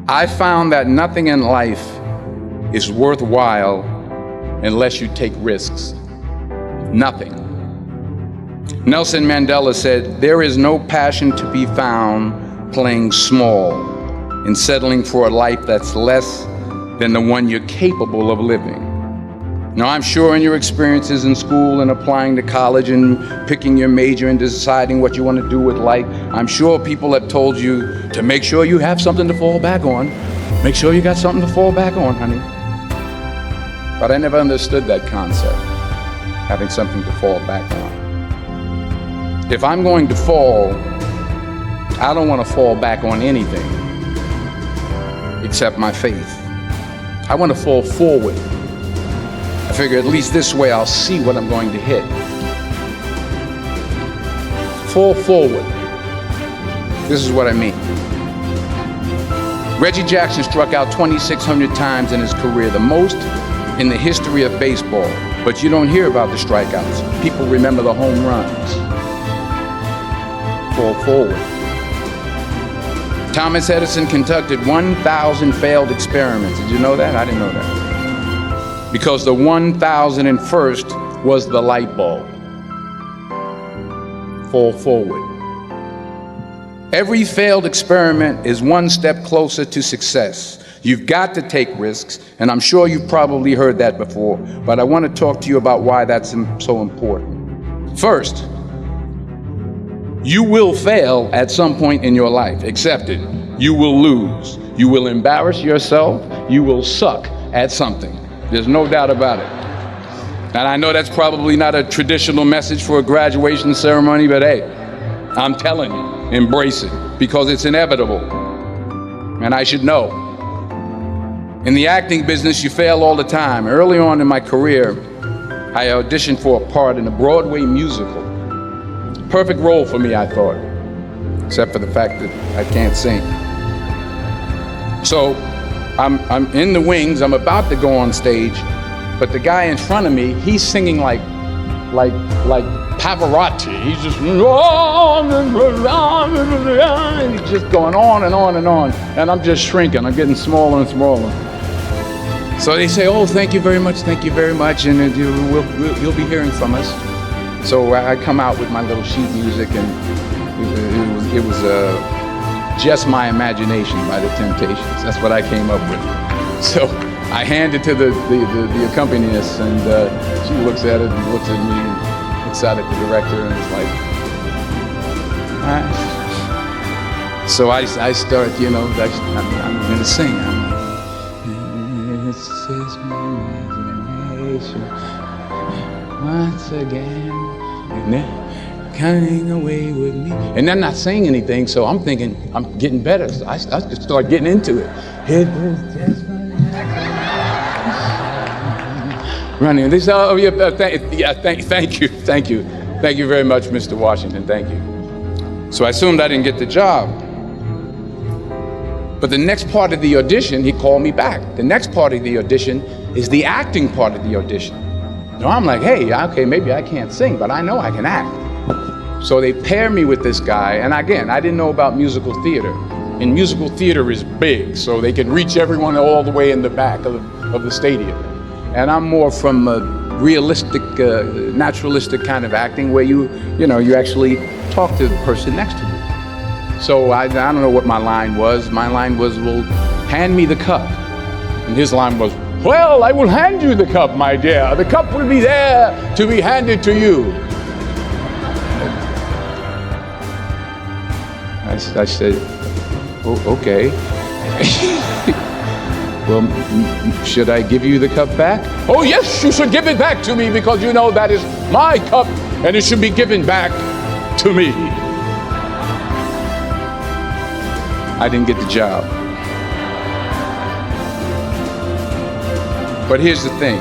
I found that nothing in life is worthwhile unless you take risks. Nothing. Nelson Mandela said, "There is no passion to be found playing small and settling for a life that's less than the one you're capable of living." Now, I'm sure in your experiences in school and applying to college and picking your major and deciding what you want to do with life, I'm sure people have told you to make sure you have something to fall back on. Make sure you got something to fall back on, honey. But I never understood that concept, having something to fall back on. If I'm going to fall, I don't want to fall back on anything except my faith. I want to fall forward. I figure at least this way I'll see what I'm going to hit. Fall forward. This is what I mean. Reggie Jackson struck out 2,600 times in his career, the most in the history of baseball. But you don't hear about the strikeouts. People remember the home runs. Fall forward. Thomas Edison conducted 1,000 failed experiments. Did you know that? I didn't know that. Because the 1,001st was the light bulb. Fall forward. Every failed experiment is one step closer to success. You've got to take risks, and I'm sure you've probably heard that before, but I want to talk to you about why that's so important. First, you will fail at some point in your life. Accept it. You will lose. You will embarrass yourself. You will suck at something. There's no doubt about it. And I know that's probably not a traditional message for a graduation ceremony, but hey, I'm telling you, embrace it, because it's inevitable. And I should know. In the acting business, you fail all the time. Early on in my career, I auditioned for a part in a Broadway musical. Perfect role for me, I thought, except for the fact that I can't sing. So I'm in the wings, I'm about to go on stage, but the guy in front of me, he's singing like Pavarotti. He's just, and he's just going on and on and on. And I'm just shrinking, I'm getting smaller and smaller. So they say, "Oh, thank you very much, and you'll be hearing from us." So I come out with my little sheet music, and it was Just My Imagination by the Temptations. That's what I came up with. So I hand it to the accompanist, and she looks at it and looks at me and looks out at the director, and it's like, all right. So I start, I'm going to sing. It's just my imagination once again, and they're coming away with me. And they're not saying anything, so I'm thinking I'm getting better. So I start getting into it. It was just my running. They say, "Oh yeah, thank you very much, Mr. Washington. Thank you." So I assumed I didn't get the job. But the next part of the audition, he called me back. The next part of the audition is the acting part of the audition. So I'm like, hey, okay, maybe I can't sing, but I know I can act. So they pair me with this guy, and again, I didn't know about musical theater. And musical theater is big, so they can reach everyone all the way in the back of the stadium. And I'm more from a realistic, naturalistic kind of acting where you actually talk to the person next to you. So I don't know what my line was. My line was, "Well, hand me the cup." And his line was, "Well, I will hand you the cup, my dear. The cup will be there to be handed to you." I said, "Oh, okay." "Well, should I give you the cup back?" "Oh, yes, you should give it back to me, because you know that is my cup and it should be given back to me." I didn't get the job. But here's the thing.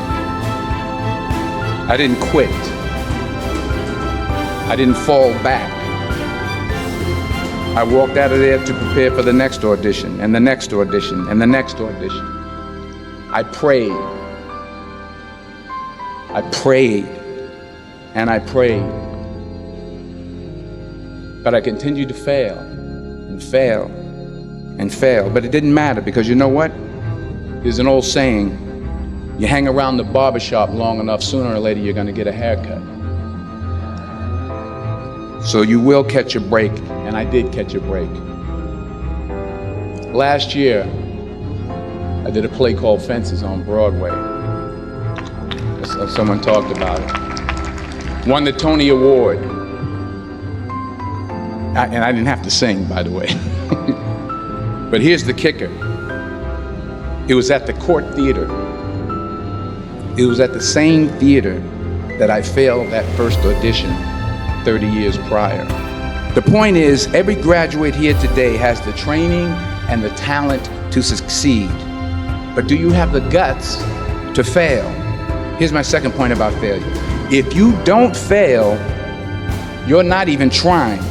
I didn't quit. I didn't fall back. I walked out of there to prepare for the next audition, and the next audition, and the next audition. I prayed. I prayed, and I prayed. But I continued to fail, and fail, and fail. But it didn't matter, because you know what? There's an old saying, you hang around the barbershop long enough, sooner or later you're going to get a haircut. So you will catch a break, and I did catch a break. Last year, I did a play called Fences on Broadway. Someone talked about it. Won the Tony Award. And I didn't have to sing, by the way. But here's the kicker. It was at the Court Theater. It was at the same theater that I failed that first audition 30 years prior. The point is, every graduate here today has the training and the talent to succeed. But do you have the guts to fail? Here's my second point about failure. If you don't fail, you're not even trying.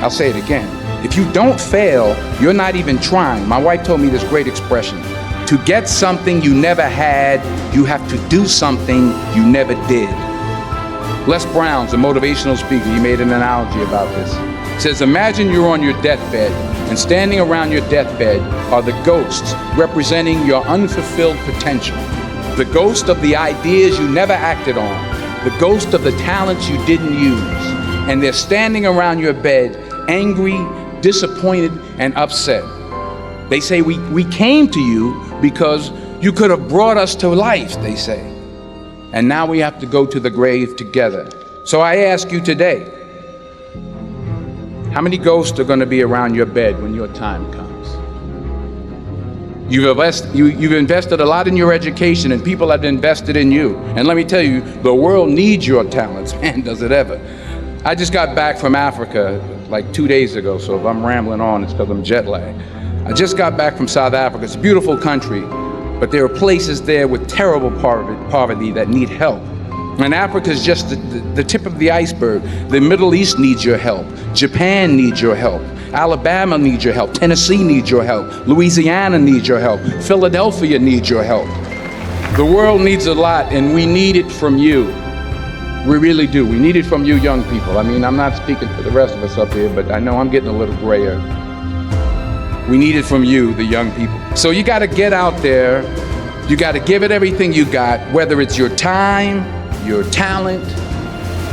I'll say it again. If you don't fail, you're not even trying. My wife told me this great expression. To get something you never had, you have to do something you never did. Les Brown's a motivational speaker. He made an analogy about this. He says, imagine you're on your deathbed, and standing around your deathbed are the ghosts representing your unfulfilled potential. The ghost of the ideas you never acted on. The ghost of the talents you didn't use. And they're standing around your bed, angry, disappointed, and upset. They say, we came to you because you could have brought us to life, they say. And now we have to go to the grave together. So I ask you today, how many ghosts are going to be around your bed when your time comes? You've invested a lot in your education, and people have invested in you. And let me tell you, the world needs your talents, man, does it ever. I just got back from Africa like 2 days ago, so if I'm rambling on, it's because I'm jet lagged. I just got back from South Africa. It's a beautiful country, but there are places there with terrible poverty that need help. And Africa is just the tip of the iceberg. The Middle East needs your help. Japan needs your help. Alabama needs your help. Tennessee needs your help. Louisiana needs your help. Philadelphia needs your help. The world needs a lot, and we need it from you. We really do. We need it from you young people. I mean, I'm not speaking for the rest of us up here, but I know I'm getting a little grayer. We need it from you, the young people. So you got to get out there. You got to give it everything you got, whether it's your time, your talent,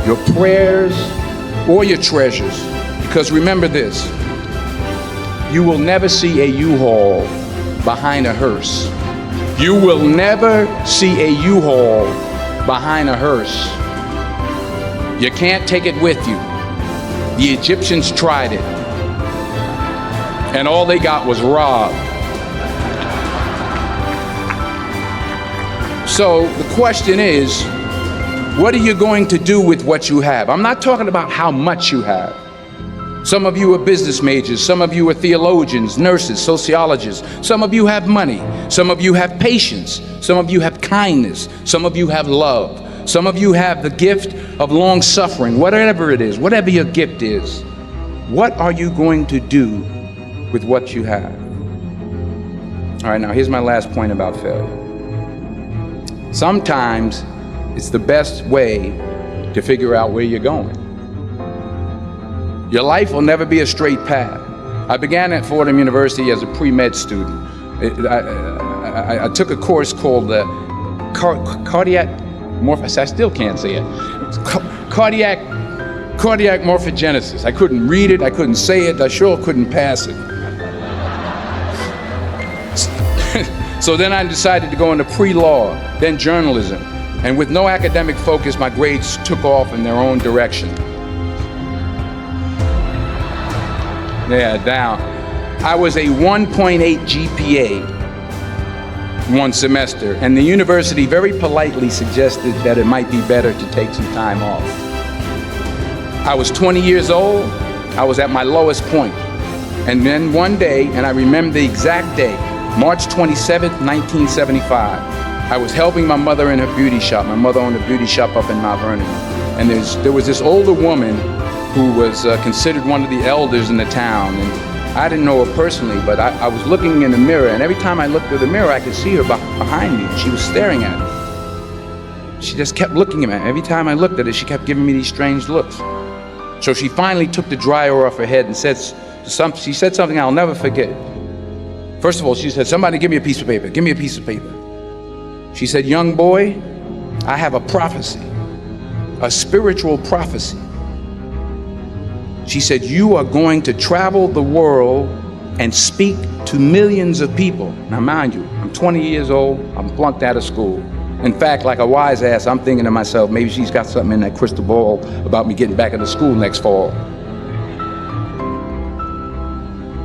your prayers, or your treasures. Because remember this, you will never see a U-Haul behind a hearse. You will never see a U-Haul behind a hearse. You can't take it with you. The Egyptians tried it, and all they got was robbed. So the question is, what are you going to do with what you have? I'm not talking about how much you have. Some of you are business majors, some of you are theologians, nurses, sociologists. Some of you have money, some of you have patience, some of you have kindness, some of you have love. Some of you have the gift of long suffering, whatever it is, whatever your gift is. What are you going to do with what you have? All right, now here's my last point about failure. Sometimes it's the best way to figure out where you're going. Your life will never be a straight path. I began at Fordham University as a pre-med student. I took a course called cardiac I still can't say it. Cardiac morphogenesis. I couldn't read it, I couldn't say it, I sure couldn't pass it. So then I decided to go into pre-law, then journalism. And with no academic focus, my grades took off in their own direction. Yeah, down. I was a 1.8 GPA one semester, and the university very politely suggested that it might be better to take some time off. I was 20 years old, I was at my lowest point. And then one day, and I remember the exact day, March 27th, 1975, I was helping my mother in her beauty shop. My mother owned a beauty shop up in Mount Vernon. And there was this older woman who was considered one of the elders in the town. And I didn't know her personally, but I was looking in the mirror, and every time I looked through the mirror, I could see her behind me. She was staring at me. She just kept looking at me. Every time I looked at her, she kept giving me these strange looks. So she finally took the dryer off her head and said, She said something I'll never forget. First of all, she said, somebody give me a piece of paper. Give me a piece of paper. She said, young boy, I have a prophecy, a spiritual prophecy. She said, you are going to travel the world and speak to millions of people. Now, mind you, I'm 20 years old, I'm flunked out of school. In fact, like a wise ass, I'm thinking to myself, maybe she's got something in that crystal ball about me getting back into school next fall.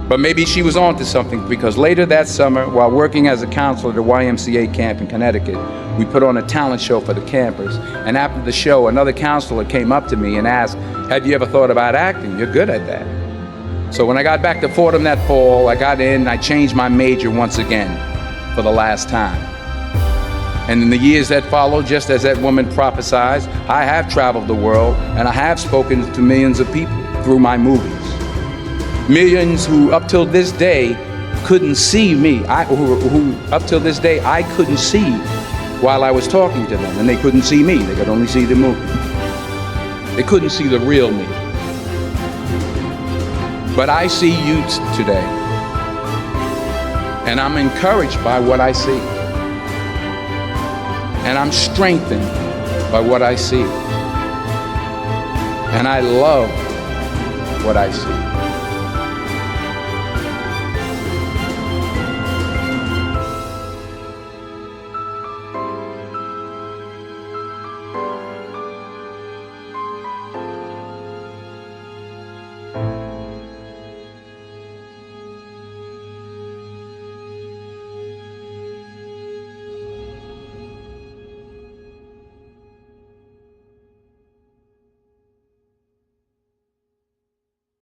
But maybe she was onto something, because later that summer, while working as a counselor at a YMCA camp in Connecticut, we put on a talent show for the campers. And after the show, another counselor came up to me and asked, have you ever thought about acting? You're good at that. So when I got back to Fordham that fall, I got in and I changed my major once again for the last time. And in the years that followed, just as that woman prophesied, I have traveled the world and I have spoken to millions of people through my movies. Millions who up till this day couldn't see me, who up till this day I couldn't see while I was talking to them, and they couldn't see me, they could only see the movie. They couldn't see the real me. But I see you today, and I'm encouraged by what I see. And I'm strengthened by what I see. And I love what I see.